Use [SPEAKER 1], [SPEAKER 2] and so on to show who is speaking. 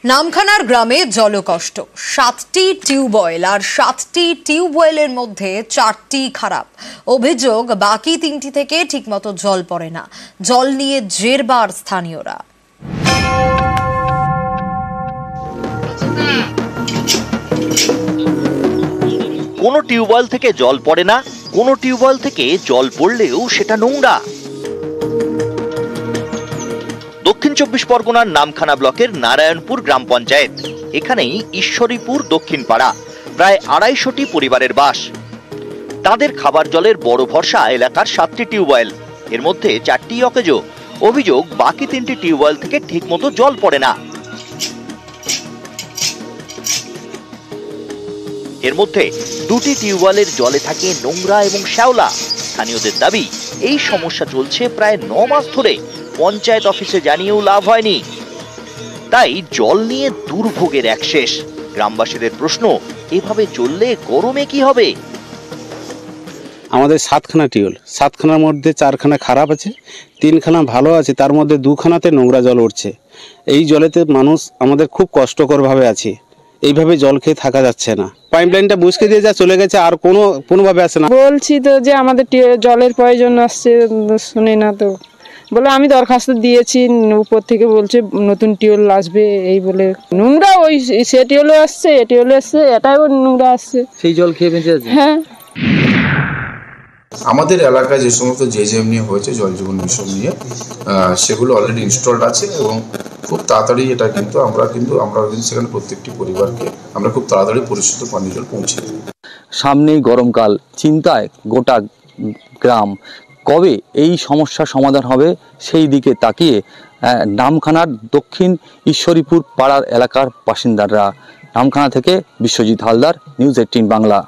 [SPEAKER 1] নামখানার গ্রামে জলকষ্ট, 7টি টিউবওয়েল আর 7টি টিউবওয়েলের মধ্যে 4টি খারাপ। অভিযোগ বাকি 3টি থেকে ঠিকমতো জল পড়ে না। জল নিয়ে জেরবার স্থানীয়রা।
[SPEAKER 2] কোনো টিউবওয়েল থেকে জল পড়ে না, কোনো টিউবওয়েল থেকে জল পড়লেও সেটা নোংরা। দক্ষিণ 24 পরগনার নামখানা ব্লকের নারায়ণপুর গ্রাম পঞ্চায়েত। এখানেই ঈশ্বরীপুর দক্ষিণ পাড়া, প্রায় 250টি পরিবারের বাস। তাদের খাবার জলের বড় ভরসা এলাকার 7টি টিউবওয়েল, এর মধ্যে 4টি অকেজো। অভিযোগ বাকি 3টি টিউবওয়েল থেকে ঠিকমতো জল পড়ে না। এর মধ্যে 2টি টিউবওয়েলের জলে থাকে নোংরা এবং শ্যাওলা। স্থানীয়দের দাবি, এই সমস্যা চলছে প্রায় 9 মাস ধরে। পঞ্চায়েত অফিসে জানিয়েও লাভ হয়নি, তাই জল নিয়ে দুর্ভোগের এক শেষ। গ্রামবাসীদের প্রশ্ন, এভাবে চললে গরমে কি হবে?
[SPEAKER 3] আমাদের 7খানা টিউবওয়েল, 7খানার মধ্যে 4খানা খারাপ আছে, 3খানা ভালো আছে, তার মধ্যে 2খানাতে নোংরা জল উঠছে। এই জলেতে মানুষ আমাদের খুব কষ্টকর ভাবে আছে। এইভাবে জল খেয়ে থাকা যাচ্ছে না। পাইপলাইনটা বুঝকে দিয়ে যা চলে গেছে, আর কোনোভাবে আসে না।
[SPEAKER 4] বলছি তো যে আমাদের জলের প্রয়োজন আসছে, শুনে না তো। বলে আমি দরখাস্ত দিয়েছি, উপর থেকে বলছে নতুন টিউবওয়েল আসবে এই বলে। নোংরা ওই সে টিউবওয়েলও আসছে, এ টিউবওয়েল আসছে, এটাও নোংরা আসছে।
[SPEAKER 5] সেই জল খেয়ে বেঁচে আছে?
[SPEAKER 4] হ্যাঁ।
[SPEAKER 6] আমাদের এলাকায় যে সমস্ত জেজেম নিয়ে হয়েছে, জল জীবন মিশন নিয়ে, সেগুলো অলরেডি ইনস্টলড আছে এবং খুব তাড়াতাড়ি এটা কিন্তু আমরা সেখানে প্রত্যেকটি পরিবারকে আমরা খুব তাড়াতাড়ি পরিশুদ্ধ পানীয় জল পৌঁছে দেব।
[SPEAKER 5] সামনেই গরমকাল, চিন্তায় গোটা গ্রাম। কবে এই সমস্যার সমাধান হবে সেই দিকে তাকিয়ে নামখানার দক্ষিণ ঈশ্বরীপুর পাড়ার এলাকার বাসিন্দারা। নামখানা থেকে বিশ্বজিৎ হালদার, নিউজ 18 বাংলা।